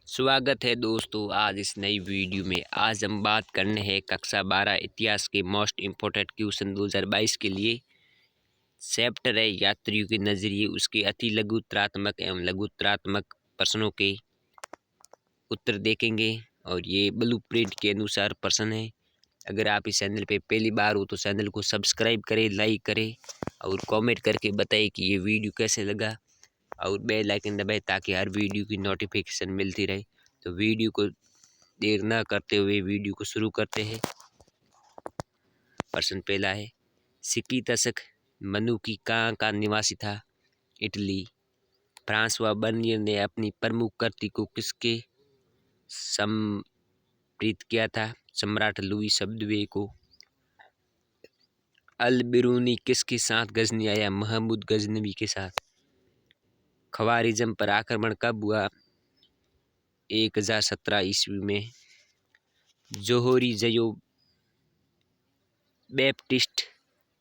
स्वागत है दोस्तों आज इस नई वीडियो में। आज हम बात करने हैं कक्षा 12 इतिहास के मोस्ट इम्पोर्टेंट क्वेश्चन 2022 के लिए। चैप्टर है यात्रियों के नजरिए, उसके अति लघुत्तरात्मक एवं लघुत्तरात्मक प्रश्नों के उत्तर देखेंगे और ये ब्लूप्रिंट के अनुसार प्रश्न है। अगर आप इस चैनल पे पहली बार हो तो चैनल को सब्सक्राइब करें, लाइक करें और कमेंट करके बताएं कि ये वीडियो कैसे लगा और बेल आइकन दबाएं ताकि हर वीडियो की नोटिफिकेशन मिलती रहे। तो वीडियो को देर ना करते हुए वीडियो को शुरू करते हैं। प्रश्न पहला है, सिक्की तशक मनुकी कहाँ का निवासी था? इटली। फ्रांसवा बर्नियर ने अपनी प्रमुख कृति को किसके समर्पित किया था? सम्राट लुई 14वें को। अल बिरूनी किसके साथ गजनी आया? महमूद गजनवी के साथ। खवारिज्म पर आक्रमण कब हुआ? 1017 ईस्वी में। जोहरी जयो बैप्टिस्ट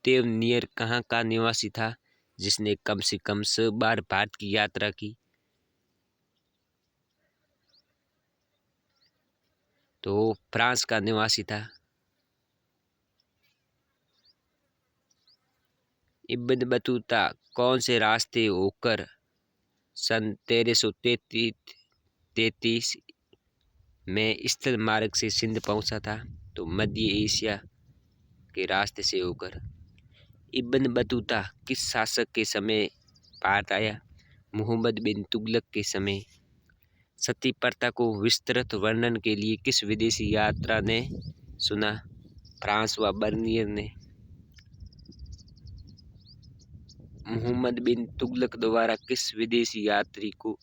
तेवनियर कहाँ का निवासी था जिसने कम से कम 6 बार भारत की यात्रा की? तो फ्रांस का निवासी था। इब्न बतूता कौन से रास्ते होकर सन 1333 में स्थल मार्ग से सिंध पहुंचा था? तो मध्य एशिया के रास्ते से होकर। इब्न बतूता किस शासक के समय भारत आया? मोहम्मद बिन तुगलक के समय। सती प्रथा को विस्तृत वर्णन के लिए किस विदेशी यात्रा ने सुना? फ्रांसवा बर्नियर ने। मोहम्मद बिन तुगलक द्वारा किस विदेशी यात्री को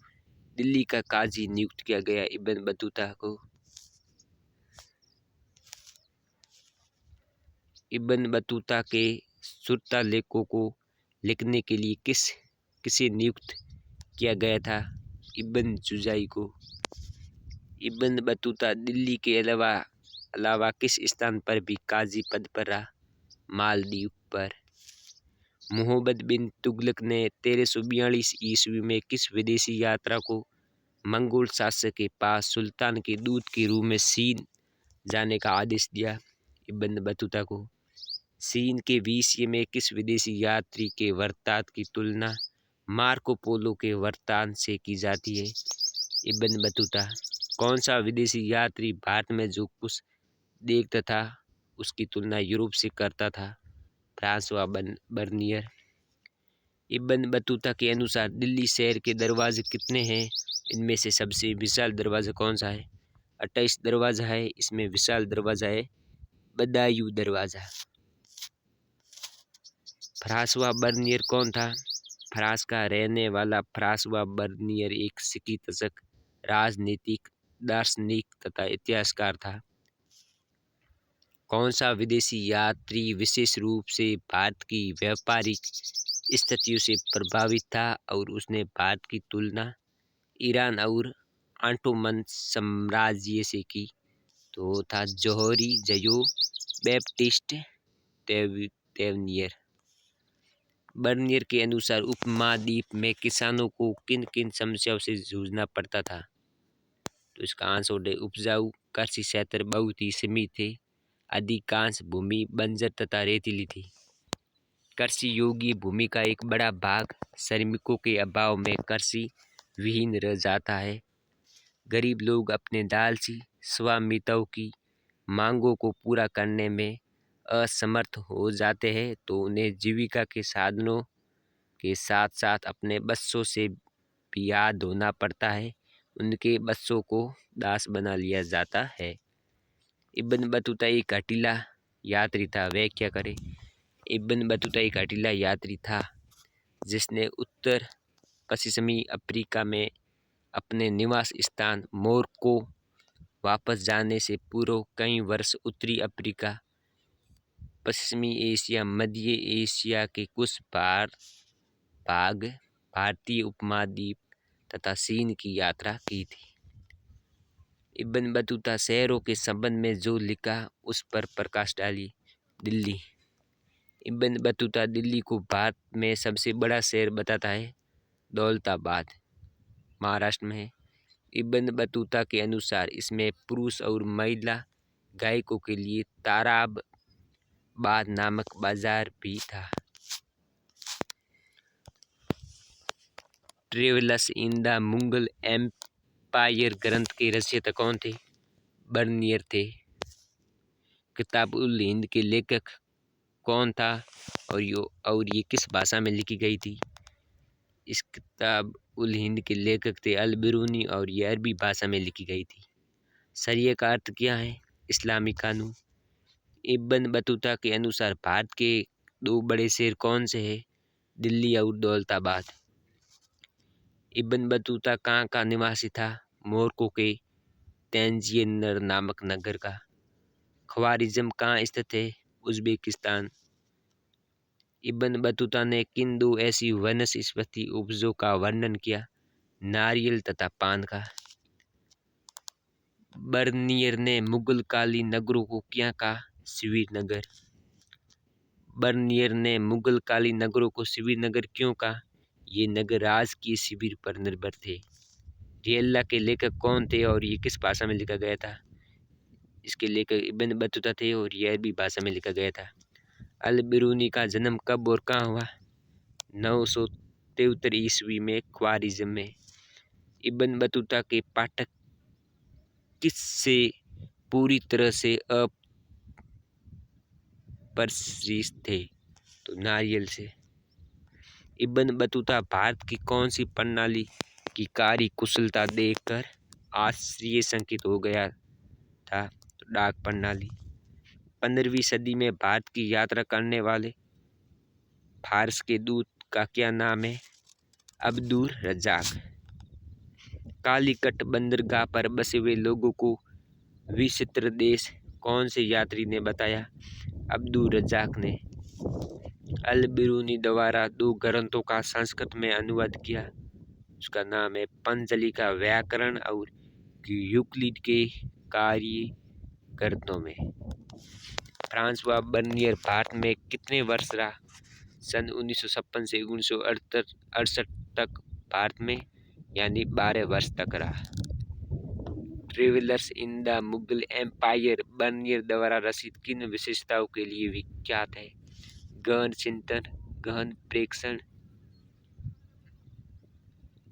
दिल्ली का काजी नियुक्त किया गया? इब्न बतूता को। इब्न बतूता के सुरता लेखों को लिखने के लिए किसे नियुक्त किया गया था? इब्न जुजाई को। इब्न बतूता दिल्ली के अलावा किस स्थान पर भी काजी पद पर रहा? मालदीव पर। मोहम्मद बिन तुगलक ने 1342 ईस्वी में किस विदेशी यात्रा को मंगोल शासक के पास सुल्तान के दूत के रूप में चीन जाने का आदेश दिया? इब्न बतूता को। चीन के विषय में किस विदेशी यात्री के वृत्तांत की तुलना मार्को पोलो के वृत्तांत से की जाती है? Ibn Battuta. कौन सा विदेशी यात्री भारत में जो कुछ देखता था उसकी तुलना यूरोप से करता था? Francois Bernier. इब्न बतूता के अनुसार दिल्ली शहर के दरवाजे कितने हैं? इनमें से सबसे विशाल दरवाज़ा कौन सा है? 28 दरवाज़ा है। इसमें विशाल दरवाज़ा है बदायूं दरवाज़ा। फ्रांसवा बर्नियर कौन था? फ्रांस का रहने वाला फ्रांसवा बर्नियर एक सिक्की तशक राजनीतिक, दार्शनिक तथा इतिहासकार था। कौन सा विदेशी यात्री विशेष रूप से भारत की व्यापारिक स्थितियों से प्रभावित था और उसने भारत की तुलना ईरान और ऑटोमन साम्राज्य से की? तो था जोहरी जयो बैप्टिस्ट तेवनियर। बर्नियर के अनुसार उपमहाद्वीप में किसानों को किन किन समस्याओं से जूझना पड़ता था? तो इसका आंसर है उपजाऊ कृषि क्षेत्र बहुत ही सीमित थे। अधिकांश भूमि बंजर तथा रेतीली थी। कृषि योग्य भूमि का एक बड़ा भाग श्रमिकों के अभाव में कृषि विहीन रह जाता है। गरीब लोग अपने लालची स्वामित्व की मांगों को पूरा करने में असमर्थ हो जाते हैं, तो उन्हें जीविका के साधनों के साथ साथ अपने बच्चों से भी हाथ धोना पड़ता है। उनके बच्चों को दास बना लिया जाता है। इब्न बतूता एक हठीला यात्री था, वह क्या करे? इब्न बतूता एक हठीला यात्री था जिसने उत्तर पश्चिमी अफ्रीका में अपने निवास स्थान मोरक्को वापस जाने से पूर्व कई वर्ष उत्तरी अफ्रीका, पश्चिमी एशिया, मध्य एशिया के कुछ भाग, भारतीय उपमहाद्वीप तथा चीन की यात्रा की थी। इब्न बतूता शहरों के संबंध में जो लिखा उस पर प्रकाश डाली। दिल्ली। इब्न बतूता दिल्ली को भारत में सबसे बड़ा शहर बताता है। दौलताबाद महाराष्ट्र में है। इब्न बतूता के अनुसार इसमें पुरुष और महिला गायकों के लिए ताराबाद नामक बाजार भी था। Travels in the Mughal empire ग्रंथ के रचयिता कौन थे? बर्नियर थे। किताब उल हिंद के लेखक कौन था और ये किस भाषा में लिखी गई थी? इस किताब उल हिंद के लेखक थे अल बिरूनी और ये अरबी भाषा में लिखी गई थी। शरिया का अर्थ क्या है? इस्लामी कानून। इब्न बतूता के अनुसार भारत के 2 बड़े शहर कौन से हैं? दिल्ली और दौलताबाद। इब्न बतूता कहाँ का निवासी था? मोरक्को के तंजीर नामक नगर का। ख्वारिज़्म कहाँ स्थित है? उज़्बेकिस्तान। इब्न बतूता ने किन 2 ऐसी वनस्पति उपजों का वर्णन किया? नारियल तथा पान का। बर्नियर ने मुगल काली नगरों को क्या कहा? श्रीनगर। बर्नियर ने मुगल काली नगरों को श्रीनगर क्यों कहा? ये नगर राजकीय शिविर पर निर्भर थे। रियल्ला के लेखक कौन थे और ये किस भाषा में लिखा गया था? इसके लेखक इब्न बतूता थे और ये अरबी भाषा में लिखा गया था। अल बिरूनी का जन्म कब और कहाँ हुआ? 973 ईस्वी में ख्वारिज़्म में। इब्न बतूता के पाठक किससे पूरी तरह से अपरिचित थे? तो नारियल से। इब्न बतूता भारत की कौन सी प्रणाली की कार्य कुशलता देखकर आश्चर्यचकित हो गया था? तो डाक प्रणाली। 15वीं सदी में भारत की यात्रा करने वाले फारस के दूत का क्या नाम है? अब्दुल रज़ाक। कालीकट बंदरगाह पर बसे हुए लोगों को विचित्र देश कौन से यात्री ने बताया? अब्दुल रज़ाक ने। अल बिरूनी द्वारा 2 ग्रंथों का संस्कृत में अनुवाद किया। उसका नाम है पंचली का व्याकरण और यूक्लिड के कार्य ग्रंथों में। फ्रांसवा बर्नियर भारत में कितने वर्ष रहा? सन 1956 से 1968 तक भारत में, यानी 12 वर्ष तक रहा। Travellers in the Mughal empire Bernier द्वारा रचित किन विशेषताओं के लिए विख्यात है? गहन चिंतन, गहन प्रेक्षण,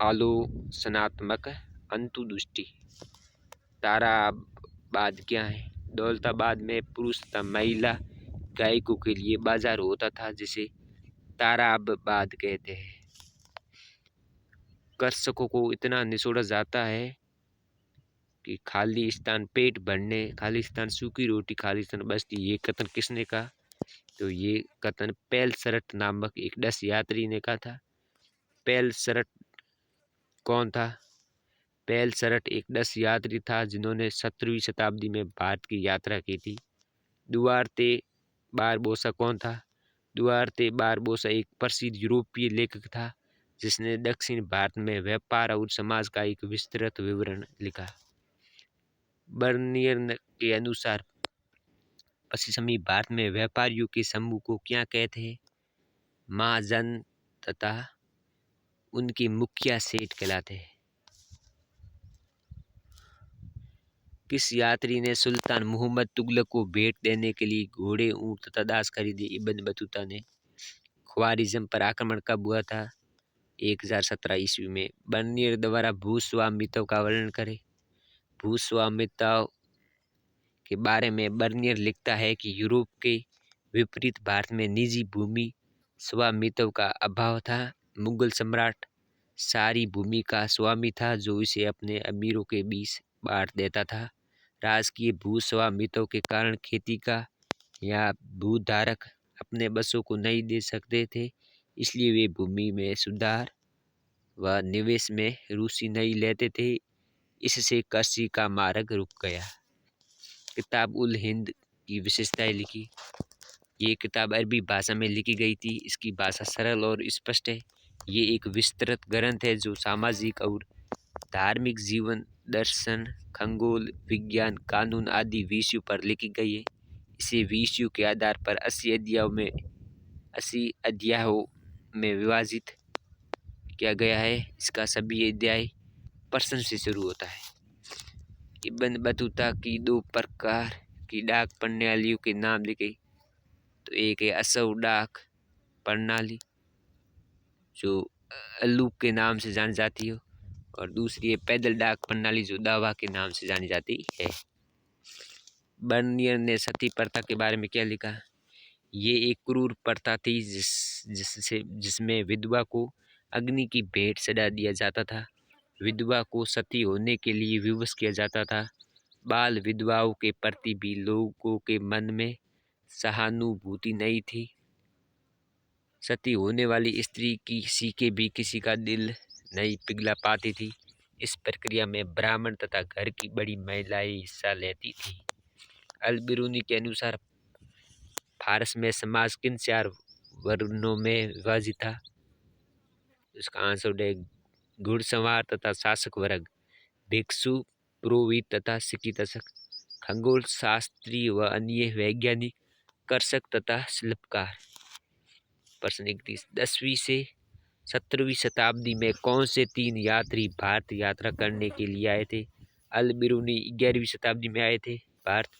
आलोचनात्मक अंतर्दृष्टि। ताराबाद क्या है? दौलताबाद में पुरुष तथा महिला गायकों के लिए बाजार होता था जिसे ताराबाद कहते हैं। कृषकों को इतना निचोड़ा जाता है कि खाली स्थान पेट भरने, खाली स्थान सूखी रोटी, खाली स्थान बस्ती। ये कथन किसने कहा? तो ये कथन पेलसरट नामक एक 10 यात्री ने कहा था। पेलसरट कौन था? पेलसरट एक 10 यात्री था जिन्होंने 17वीं शताब्दी में भारत की यात्रा की थी। दुआर्ते बारबोसा कौन था? दुआर्ते बारबोसा एक प्रसिद्ध यूरोपीय लेखक था जिसने दक्षिण भारत में व्यापार और समाज का एक विस्तृत विवरण लिखा। बर्नियर के अनुसार पश्चिमी भारत में व्यापारियों के समूह को क्या कहते हैं? महाजन तथा उनके मुखिया सेठ कहलाते हैं। किस यात्री ने सुल्तान मोहम्मद तुगलक को भेंट देने के लिए घोड़े, ऊंट तथा दास खरीदे? इब्न बतूता ने। ख्वारिज़्म पर आक्रमण कब हुआ था? 1017 ईस्वी में। बर्नियर द्वारा भूस्वामित्व का वर्णन करें। भूस्वामित्व के बारे में बर्नियर लिखता है कि यूरोप के विपरीत भारत में निजी भूमि स्वामित्व का अभाव था। मुगल सम्राट सारी भूमि का स्वामी था जो इसे अपने अमीरों के बीच बांट देता था। राजकीय भूस्वामित्व के कारण खेती का या भूधारक अपने बसों को नहीं दे सकते थे, इसलिए वे भूमि में सुधार व निवेश में रुचि नहीं लेते थे। इससे कृषि का मार्ग रुक गया। किताब उल हिंद की विशेषताएं लिखी। ये किताब अरबी भाषा में लिखी गई थी। इसकी भाषा सरल और स्पष्ट है। ये एक विस्तृत ग्रंथ है जो सामाजिक और धार्मिक जीवन, दर्शन, खगोल विज्ञान, कानून आदि विषयों पर लिखी गई है। इसे विषयों के आधार पर 80 अध्यायों में विभाजित किया गया है। इसका सभी अध्याय प्रश्न से शुरू होता है। इब्न बतूता की 2 प्रकार की डाक प्रणालियों के नाम लिखे। तो एक है असव डाक प्रणाली जो अल्लूक के नाम से जानी जाती है, और दूसरी है पैदल डाक प्रणाली जो दावा के नाम से जानी जाती है। बर्नियर ने सती प्रथा के बारे में क्या लिखा? ये एक क्रूर प्रथा थी जिसमें विधवा को अग्नि की भेंट चढ़ा दिया जाता था। विधवा को सती होने के लिए विवश किया जाता था। बाल विधवाओं के प्रति भी लोगों के मन में सहानुभूति नहीं थी। सती होने वाली स्त्री की सीखे भी किसी का दिल नहीं पिघला पाती थी। इस प्रक्रिया में ब्राह्मण तथा घर की बड़ी महिलाएं हिस्सा लेती थी। अल-बिरूनी के अनुसार फारस में समाज किन 4 वर्णों में विभाजित था? इसका आंसर है घुड़सवार तथा शासक वर्ग, भिक्षु, पुरोहित तथा चिकित्सक, खगोल शास्त्री व अन्य वैज्ञानिक, कृषक तथा शिल्पकार। प्रश्न 31, 10वीं से 17वीं शताब्दी में कौन से 3 यात्री भारत यात्रा करने के लिए आए थे? अल-बिरूनी 11वीं शताब्दी में आए थे भारत,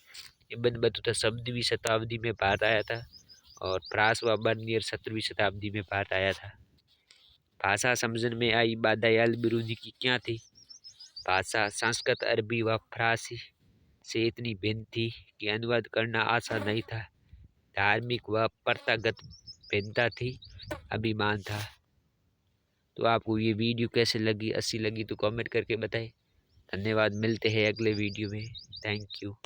इब्न बतूता 17वीं शताब्दी में भारत आया था, और फ्रांसवा बर्नियर 17वीं शताब्दी में भारत आया था। भाषा समझने में आई बाधाएं अल-बिरूनी की क्या थी? भाषा संस्कृत, अरबी व फारसी से इतनी भिन्न थी कि अनुवाद करना आसान नहीं था। धार्मिक व प्रथागत भिन्नता थी, अभिमान था। तो आपको ये वीडियो कैसे लगी? अच्छी लगी तो कमेंट करके बताएं। धन्यवाद, मिलते हैं अगले वीडियो में। Thank you.